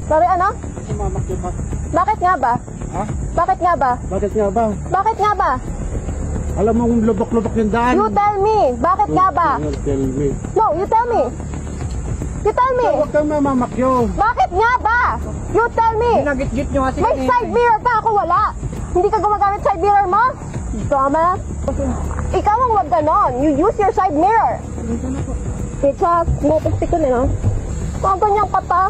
Sorry, ano? Mamakyo ka. Bakit nga ba? Ha? Bakit nga ba? Bakit nga ba? Bakit nga ba? Alam mo kung lubok-lubok yung daan. You tell me. Bakit nga ba? Tell me. No, you tell me. You tell me. Huwag kang mamamakyo. Bakit nga ba? You tell me. Ginagit-git nyo kasi. May side mirror pa, ako wala. Hindi ka gumagamit side mirror mo? Drama? Ikaw ang wag ganon. You use your side mirror. Pizza, motostick ko na, no? Mga ganyan ka pa.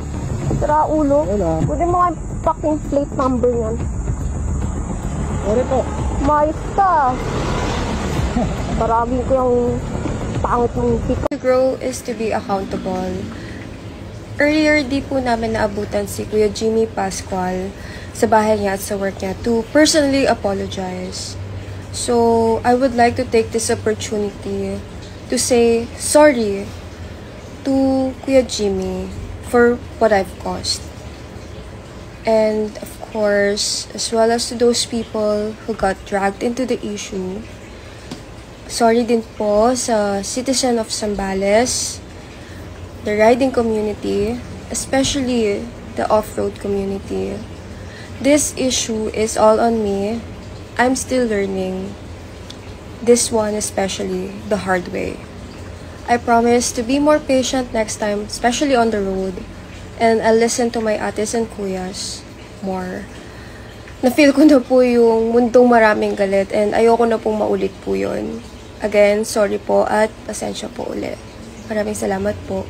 Sira ulo. Wala. Pwede mo nga fucking plate number yan. Sorry po. Mais ka. Paragin ko yung pangit mong pika. To grow is to be accountable. Earlier, di po namin naabutan si Kuya Jimmy Pascual sa bahay niya at sa work niya to personally apologize. So, I would like to take this opportunity to say sorry to Kuya Jimmy for what I've caused. And of course, as well as to those people who got dragged into the issue. Sorry din po sa citizen of Zambales, the riding community, especially the off-road community. This issue is all on me. I'm still learning. This one especially the hard way. I promise to be more patient next time, especially on the road. And I'll listen to my ates and kuyas more. Na-feel ko na po yung mundong maraming galit and ayoko na pong maulit po yun. Again, sorry po at pasensya po ulit. Maraming salamat po.